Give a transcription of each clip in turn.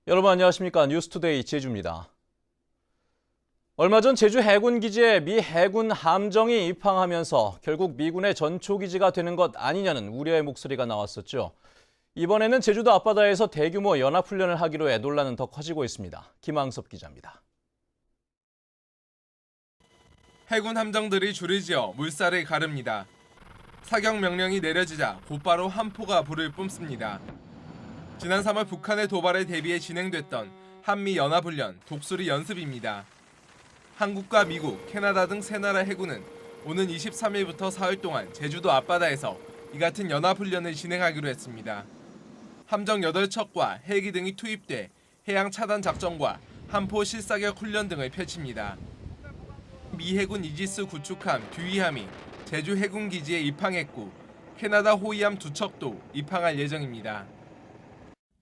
여러분 안녕하십니까? 뉴스투데이 제주입니다. 얼마 전 제주 해군기지에 미 해군 함정이 입항하면서 결국 미군의 전초기지가 되는 것 아니냐는 우려의 목소리가 나왔었죠. 이번에는 제주도 앞바다에서 대규모 연합훈련을 하기로 해 논란은 더 커지고 있습니다. 김항섭 기자입니다. 해군 함정들이 줄을 지어 물살을 가릅니다. 사격 명령이 내려지자 곧바로 함포가 불을 뿜습니다. 지난 3월 북한의 도발에 대비해 진행됐던 한미 연합훈련 독수리 연습입니다. 한국과 미국, 캐나다 등 세 나라 해군은 오는 23일부터 사흘 동안 제주도 앞바다에서 이 같은 연합훈련을 진행하기로 했습니다. 함정 8척과 헬기 등이 투입돼 해양 차단 작전과 함포 실사격 훈련 등을 펼칩니다. 미 해군 이지스 구축함 듀이함이 제주 해군 기지에 입항했고 캐나다 호위함 2척도 입항할 예정입니다.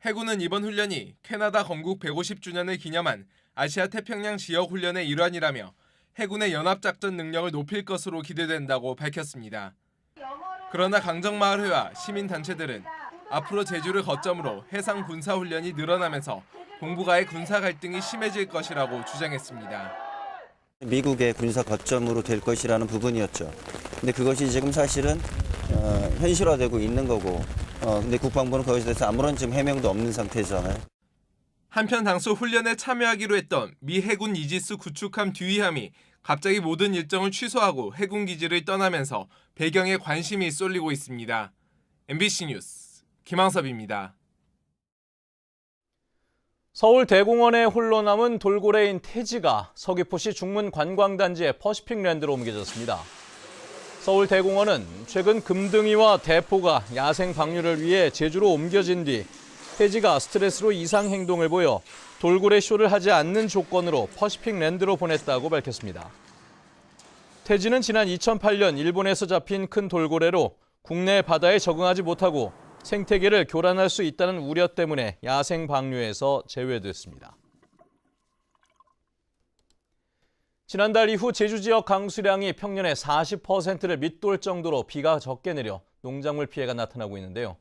해군은 이번 훈련이 캐나다 건국 150주년을 기념한 아시아 태평양 지역 훈련의 일환이라며 해군의 연합작전 능력을 높일 것으로 기대된다고 밝혔습니다. 그러나 강정마을회와 시민단체들은 앞으로 제주를 거점으로 해상 군사훈련이 늘어나면서 동북아의 군사 갈등이 심해질 것이라고 주장했습니다. 미국의 군사 거점으로 될 것이라는 부분이었죠. 근데 그것이 지금 사실은 현실화되고 있는 거고, 근데 국방부는 거기에 대해서 아무런 지금 해명도 없는 상태잖아요. 한편 당초 훈련에 참여하기로 했던 미 해군 이지스 구축함 듀이함이 갑자기 모든 일정을 취소하고 해군 기지를 떠나면서 배경에 관심이 쏠리고 있습니다. MBC 뉴스 김항섭입니다. 서울 대공원에 홀로 남은 돌고래인 태지가 서귀포시 중문 관광단지의 퍼시픽랜드로 옮겨졌습니다. 서울 대공원은 최근 금등이와 대포가 야생 방류를 위해 제주로 옮겨진 뒤 태지가 스트레스로 이상 행동을 보여 돌고래 쇼를 하지 않는 조건으로 퍼시픽랜드로 보냈다고 밝혔습니다. 태지는 지난 2008년 일본에서 잡힌 큰 돌고래로 국내 바다에 적응하지 못하고 생태계를 교란할 수 있다는 우려 때문에 야생 방류에서 제외됐습니다. 지난달 이후 제주 지역 강수량이 평년의 40%를 밑돌 정도로 비가 적게 내려 농작물 피해가 나타나고 있는데요.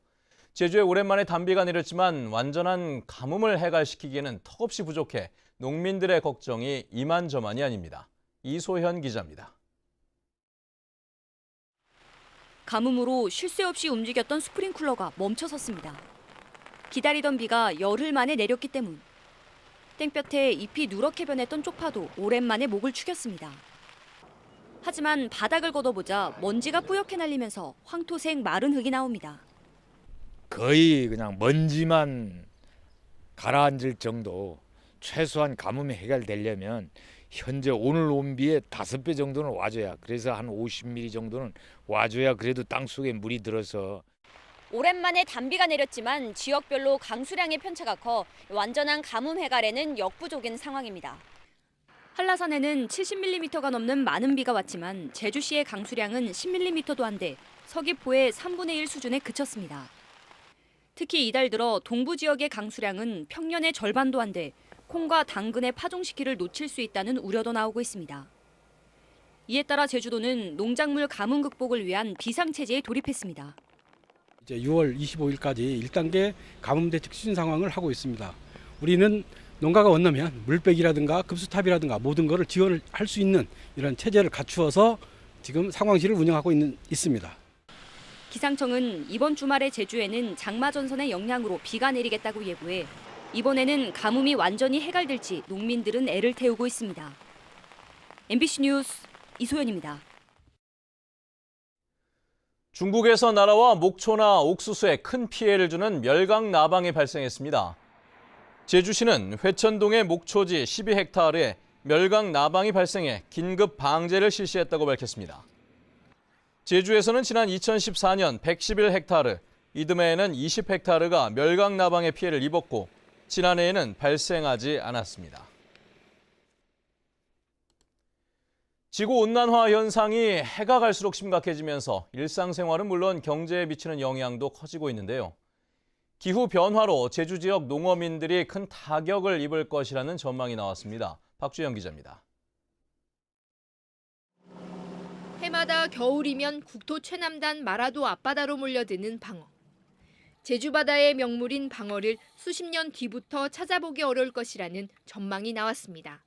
제주에 오랜만에 단비가 내렸지만 완전한 가뭄을 해결시키기에는 턱없이 부족해 농민들의 걱정이 이만저만이 아닙니다. 이소현 기자입니다. 가뭄으로 쉴 새 없이 움직였던 스프링클러가 멈춰섰습니다. 기다리던 비가 열흘 만에 내렸기 때문. 땡볕에 잎이 누렇게 변했던 쪽파도 오랜만에 목을 축였습니다. 하지만 바닥을 걷어보자 먼지가 뿌옇게 날리면서 황토색 마른 흙이 나옵니다. 거의 그냥 먼지만 가라앉을 정도, 최소한 가뭄이 해결되려면 현재 오늘 온비의 5배 정도는 와줘야, 그래서 한 50mm 정도는 와줘야 그래도 땅속에 물이 들어서. 오랜만에 단비가 내렸지만 지역별로 강수량의 편차가 커 완전한 가뭄 해결에는 역부족인 상황입니다. 한라산에는 70mm가 넘는 많은 비가 왔지만 제주시의 강수량은 10mm도 안 돼 서귀포의 3분의 1 수준에 그쳤습니다. 특히 이달 들어 동부 지역의 강수량은 평년의 절반도 안 돼 콩과 당근의 파종 시기를 놓칠 수 있다는 우려도 나오고 있습니다. 이에 따라 제주도는 농작물 가뭄 극복을 위한 비상체제에 돌입했습니다. 이제 6월 25일까지 1단계 가뭄 대책 추진 상황을 하고 있습니다. 우리는 농가가 원하면 물백이라든가 급수탑이라든가 모든 것을 지원을 할 수 있는 이런 체제를 갖추어서 지금 상황실을 운영하고 있습니다. 기상청은 이번 주말에 제주에는 장마 전선의 영향으로 비가 내리겠다고 예보해 이번에는 가뭄이 완전히 해결될지 농민들은 애를 태우고 있습니다. MBC 뉴스 이소연입니다. 중국에서 날아와 목초나 옥수수에 큰 피해를 주는 멸강 나방이 발생했습니다. 제주시는 회천동의 목초지 12헥타르에 멸강 나방이 발생해 긴급 방제를 실시했다고 밝혔습니다. 제주에서는 지난 2014년 111헥타르, 이듬해에는 20헥타르가 멸강 나방의 피해를 입었고 지난해에는 발생하지 않았습니다. 지구온난화 현상이 해가 갈수록 심각해지면서 일상생활은 물론 경제에 미치는 영향도 커지고 있는데요. 기후 변화로 제주 지역 농어민들이 큰 타격을 입을 것이라는 전망이 나왔습니다. 박주영 기자입니다. 해마다 겨울이면 국토 최남단 마라도 앞바다로 몰려드는 방어. 제주 바다의 명물인 방어를 수십 년 뒤부터 찾아보기 어려울 것이라는 전망이 나왔습니다.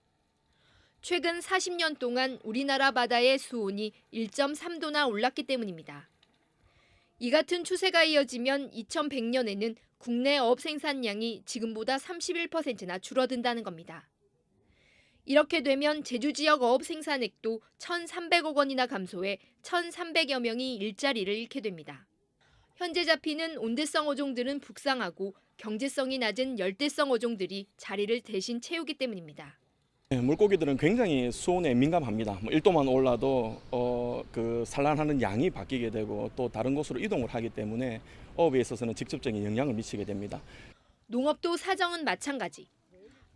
최근 40년 동안 우리나라 바다의 수온이 1.3도나 올랐기 때문입니다. 이 같은 추세가 이어지면 2100년에는 국내 어업 생산량이 지금보다 31%나 줄어든다는 겁니다. 이렇게 되면 제주 지역 어업 생산액도 1,300억 원이나 감소해 1,300여 명이 일자리를 잃게 됩니다. 현재 잡히는 온대성 어종들은 북상하고 경제성이 낮은 열대성 어종들이 자리를 대신 채우기 때문입니다. 물고기들은 굉장히 수온에 민감합니다. 1도만 올라도 산란하는 양이 바뀌게 되고 또 다른 곳으로 이동을 하기 때문에 어업에 있어서는 직접적인 영향을 미치게 됩니다. 농업도 사정은 마찬가지.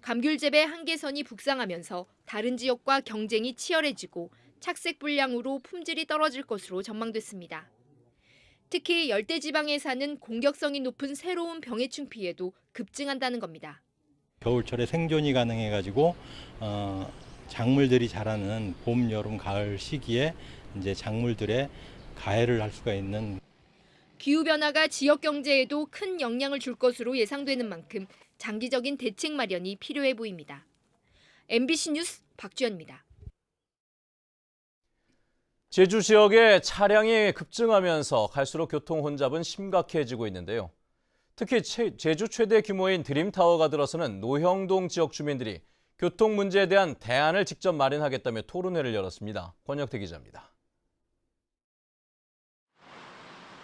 감귤 재배 한계선이 북상하면서 다른 지역과 경쟁이 치열해지고 착색 불량으로 품질이 떨어질 것으로 전망됐습니다. 특히 열대지방에 사는 공격성이 높은 새로운 병해충 피해도 급증한다는 겁니다. 겨울철에 생존이 가능해가지고 작물들이 자라는 봄, 여름, 가을 시기에 이제 작물들의 가해를 할 수가 있는. 기후변화가 지역 경제에도 큰 영향을 줄 것으로 예상되는 만큼 장기적인 대책 마련이 필요해 보입니다. MBC 뉴스 박주연입니다. 제주 지역의 차량이 급증하면서 갈수록 교통 혼잡은 심각해지고 있는데요. 특히 제주 최대 규모인 드림타워가 들어서는 노형동 지역 주민들이 교통 문제에 대한 대안을 직접 마련하겠다며 토론회를 열었습니다. 권혁태 기자입니다.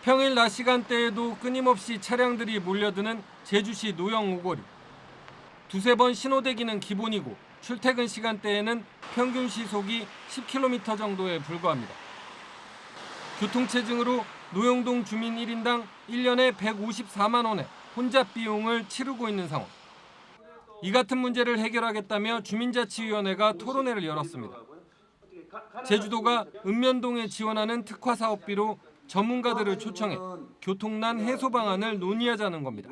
평일 낮 시간대에도 끊임없이 차량들이 몰려드는 제주시 노형 오거리. 두세 번 신호대기는 기본이고 출퇴근 시간대에는 평균 시속이 10km 정도에 불과합니다. 교통체증으로 노형동 주민 1인당 1년에 154만 원의 혼잡 비용을 치르고 있는 상황. 이 같은 문제를 해결하겠다며 주민자치위원회가 토론회를 열었습니다. 제주도가 읍면동에 지원하는 특화 사업비로 전문가들을 초청해 교통난 해소 방안을 논의하자는 겁니다.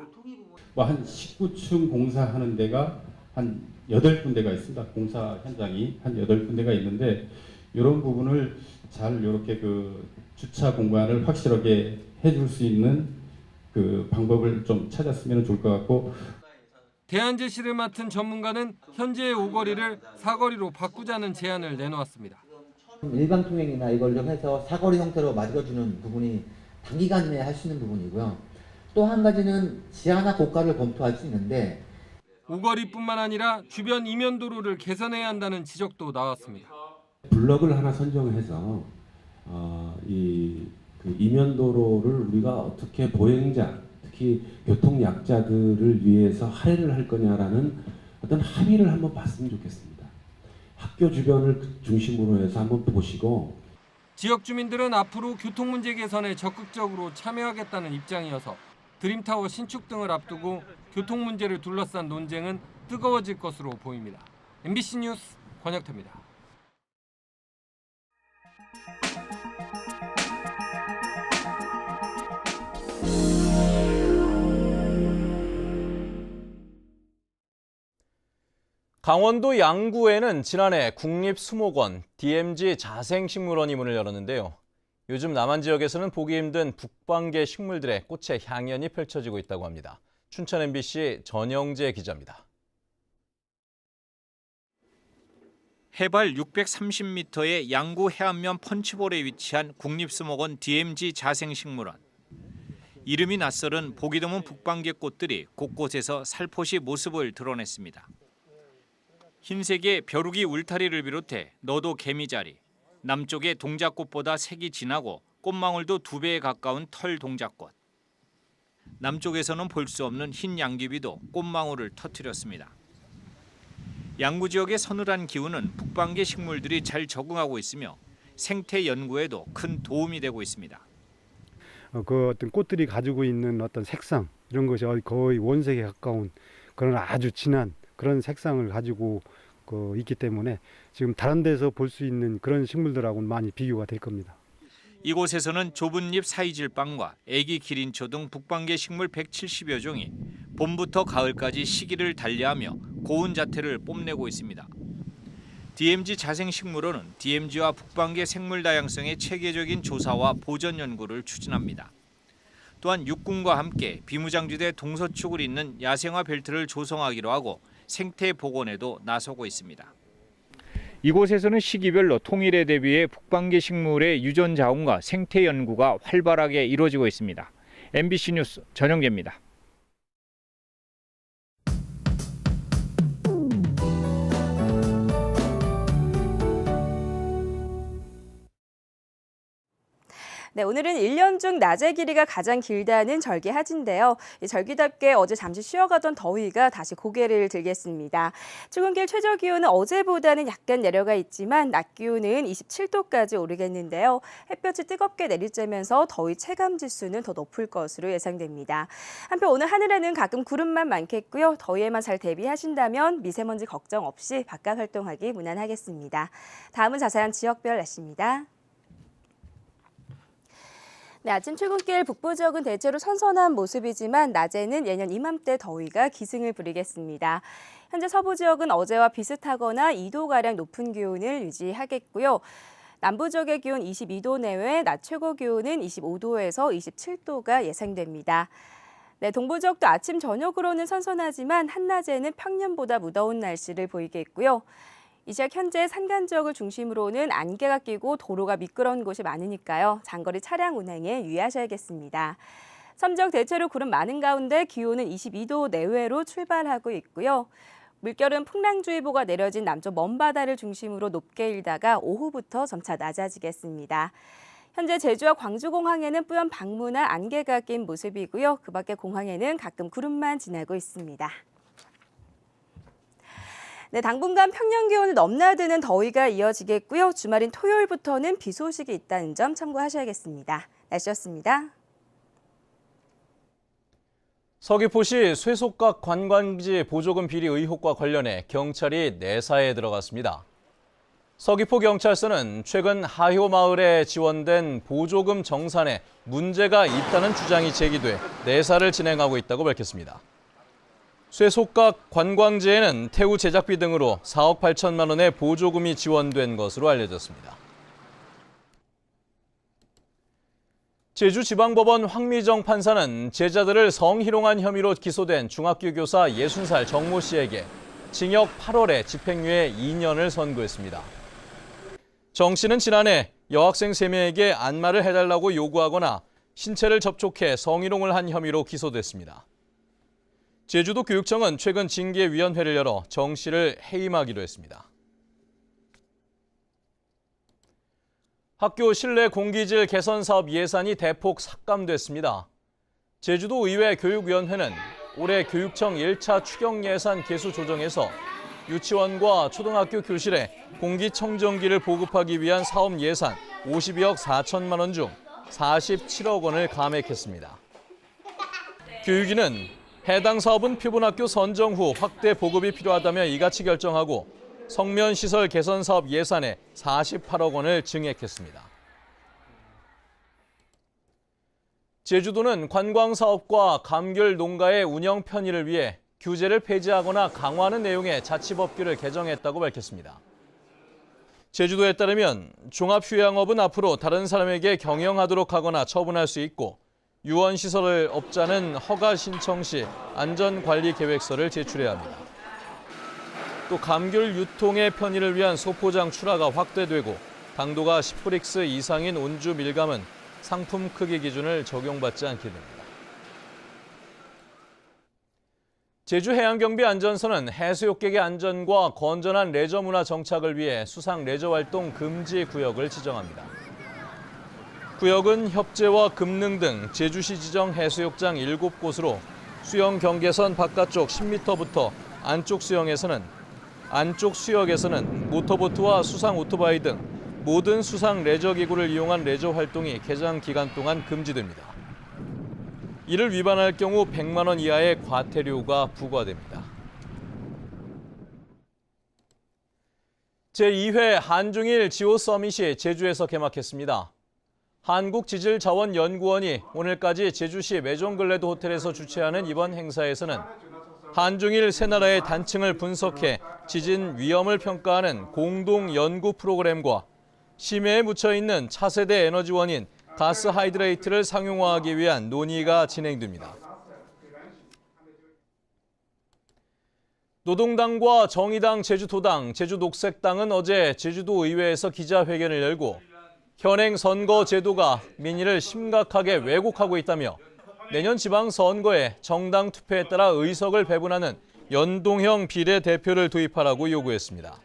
한 19층 공사하는 데가 한 8군데가 있습니다. 공사 현장이 한 8군데가 있는데 이런 부분을 잘 이렇게 주차 공간을 확실하게 해줄 수 있는 방법을 좀 찾았으면 좋을 것 같고. 대안 제시를 맡은 전문가는 현재의 오거리를 사거리로 바꾸자는 제안을 내놓았습니다. 일반 통행이나 이걸 좀 해서 사거리 형태로 만들어주는 부분이 단기간 내에 할 수 있는 부분이고요. 또 한 가지는 지하나 고가를 검토할 수 있는데 오거리뿐만 아니라 주변 이면도로를 개선해야 한다는 지적도 나왔습니다. 블럭을 하나 선정해서 이면도로를 우리가 어떻게 보행자, 특히 교통약자들을 위해서 할애를 할 거냐라는 어떤 합의를 한번 봤으면 좋겠습니다. 학교 주변을 중심으로 해서 한번 보시고. 지역 주민들은 앞으로 교통 문제 개선에 적극적으로 참여하겠다는 입장이어서 드림타워 신축 등을 앞두고 교통 문제를 둘러싼 논쟁은 뜨거워질 것으로 보입니다. MBC 뉴스 권혁태입니다. 강원도 양구에는 지난해 국립수목원, DMZ 자생식물원이 문을 열었는데요. 요즘 남한 지역에서는 보기 힘든 북방계 식물들의 꽃의 향연이 펼쳐지고 있다고 합니다. 춘천 MBC 전영재 기자입니다. 해발 630m의 양구 해안면 펀치볼에 위치한 국립수목원 DMZ 자생식물원. 이름이 낯설은 보기 드문 북방계 꽃들이 곳곳에서 살포시 모습을 드러냈습니다. 흰색의 벼룩이 울타리를 비롯해 너도 개미자리, 남쪽의 동작꽃보다 색이 진하고 꽃망울도 2배에 가까운 털 동작꽃. 남쪽에서는 볼 수 없는 흰 양귀비도 꽃망울을 터뜨렸습니다. 양구 지역의 서늘한 기후는 북방계 식물들이 잘 적응하고 있으며 생태 연구에도 큰 도움이 되고 있습니다. 어떤 꽃들이 가지고 있는 어떤 색상 이런 것이 거의 원색에 가까운 그런 아주 진한 그런 색상을 가지고 있기 때문에 지금 다른 데서 볼 수 있는 그런 식물들하고는 많이 비교가 될 겁니다. 이곳에서는 좁은 잎 사이질빵과 애기 기린초 등 북방계 식물 170여 종이 봄부터 가을까지 시기를 달리하며 고운 자태를 뽐내고 있습니다. DMZ 자생식물원은 DMZ와 북방계 생물 다양성의 체계적인 조사와 보전 연구를 추진합니다. 또한 육군과 함께 비무장지대 동서축을 잇는 야생화 벨트를 조성하기로 하고 생태 복원에도 나서고 있습니다. 이곳에서는 시기별로 통일에 대비해 북방계 식물의 유전 자원과 생태 연구가 활발하게 이루어지고 있습니다. MBC 뉴스 전영재입니다. 네, 오늘은 1년 중 낮의 길이가 가장 길다는 절기하지인데요. 이 절기답게 어제 잠시 쉬어가던 더위가 다시 고개를 들겠습니다. 출근길 최저 기온은 어제보다는 약간 내려가 있지만 낮 기온은 27도까지 오르겠는데요. 햇볕이 뜨겁게 내리쬐면서 더위 체감 지수는 더 높을 것으로 예상됩니다. 한편 오늘 하늘에는 가끔 구름만 많겠고요. 더위에만 잘 대비하신다면 미세먼지 걱정 없이 바깥 활동하기 무난하겠습니다. 다음은 자세한 지역별 날씨입니다. 네, 아침 출근길 북부 지역은 대체로 선선한 모습이지만 낮에는 예년 이맘때 더위가 기승을 부리겠습니다. 현재 서부 지역은 어제와 비슷하거나 2도가량 높은 기온을 유지하겠고요. 남부 지역의 기온 22도 내외, 낮 최고 기온은 25도에서 27도가 예상됩니다. 네, 동부 지역도 아침 저녁으로는 선선하지만 한낮에는 평년보다 무더운 날씨를 보이겠고요. 이 지역 현재 산간 지역을 중심으로는 안개가 끼고 도로가 미끄러운 곳이 많으니까요. 장거리 차량 운행에 유의하셔야겠습니다. 섬 지역 대체로 구름 많은 가운데 기온은 22도 내외로 출발하고 있고요. 물결은 풍랑주의보가 내려진 남쪽 먼바다를 중심으로 높게 일다가 오후부터 점차 낮아지겠습니다. 현재 제주와 광주공항에는 뿌연 방문한 안개가 낀 모습이고요. 그 밖에 공항에는 가끔 구름만 지나고 있습니다. 네, 당분간 평년 기온을 넘나드는 더위가 이어지겠고요. 주말인 토요일부터는 비 소식이 있다는 점 참고하셔야겠습니다. 날씨였습니다. 서귀포시 쇠속각 관광지 보조금 비리 의혹과 관련해 경찰이 내사에 들어갔습니다. 서귀포경찰서는 최근 하효 마을에 지원된 보조금 정산에 문제가 있다는 주장이 제기돼 내사를 진행하고 있다고 밝혔습니다. 쇠속각 관광지에는 태우 제작비 등으로 4억 8천만 원의 보조금이 지원된 것으로 알려졌습니다. 제주지방법원 황미정 판사는 제자들을 성희롱한 혐의로 기소된 중학교 교사 60살 정모 씨에게 징역 8월에 집행유예 2년을 선고했습니다. 정 씨는 지난해 여학생 3명에게 안마를 해달라고 요구하거나 신체를 접촉해 성희롱을 한 혐의로 기소됐습니다. 제주도 교육청은 최근 징계위원회를 열어 정 씨를 해임하기로 했습니다. 학교 실내 공기질 개선 사업 예산이 대폭 삭감됐습니다. 제주도 의회 교육위원회는 올해 교육청 1차 추경 예산 계수 조정에서 유치원과 초등학교 교실에 공기청정기를 보급하기 위한 사업 예산 52억 4천만 원 중 47억 원을 감액했습니다. 교육위는 해당 사업은 표본학교 선정 후 확대 보급이 필요하다며 이같이 결정하고 성면시설 개선 사업 예산에 48억 원을 증액했습니다. 제주도는 관광사업과 감귤 농가의 운영 편의를 위해 규제를 폐지하거나 강화하는 내용의 자치법규를 개정했다고 밝혔습니다. 제주도에 따르면 종합휴양업은 앞으로 다른 사람에게 경영하도록 하거나 처분할 수 있고 유언시설을 업자는 허가 신청 시 안전관리계획서를 제출해야 합니다. 또 감귤 유통의 편의를 위한 소포장 출하가 확대되고 당도가 10브릭스 이상인 온주 밀감은 상품 크기 기준을 적용받지 않게 됩니다. 제주해양경비안전서는 해수욕객의 안전과 건전한 레저 문화 정착을 위해 수상 레저 활동 금지 구역을 지정합니다. 구역은 협재와 금능 등 제주시 지정 해수욕장 7곳으로 수영 경계선 바깥쪽 10m부터 안쪽 수역에서는 모터보트와 수상 오토바이 등 모든 수상 레저 기구를 이용한 레저 활동이 개장 기간 동안 금지됩니다. 이를 위반할 경우 100만 원 이하의 과태료가 부과됩니다. 제2회 한중일 지오 서밋이 제주에서 개막했습니다. 한국지질자원연구원이 오늘까지 제주시 메종글래드 호텔에서 주최하는 이번 행사에서는 한중일 세 나라의 단층을 분석해 지진 위험을 평가하는 공동 연구 프로그램과 심해에 묻혀 있는 차세대 에너지원인 가스 하이드레이트를 상용화하기 위한 논의가 진행됩니다. 노동당과 정의당, 제주도당, 제주녹색당은 어제 제주도 의회에서 기자회견을 열고 현행 선거 제도가 민의를 심각하게 왜곡하고 있다며 내년 지방선거에 정당 투표에 따라 의석을 배분하는 연동형 비례대표를 도입하라고 요구했습니다.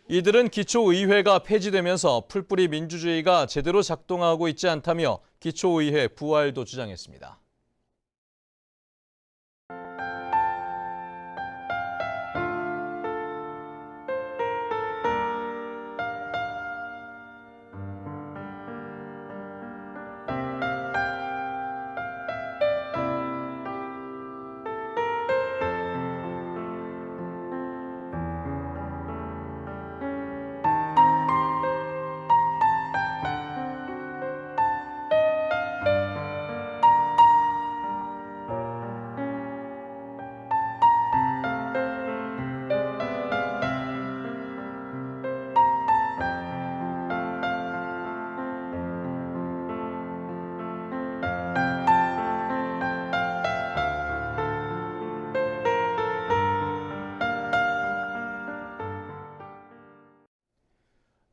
이들은 기초의회가 폐지되면서 풀뿌리 민주주의가 제대로 작동하고 있지 않다며 기초의회 부활도 주장했습니다.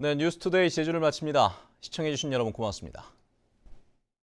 네, 뉴스투데이 제주를 마칩니다. 시청해주신 여러분 고맙습니다.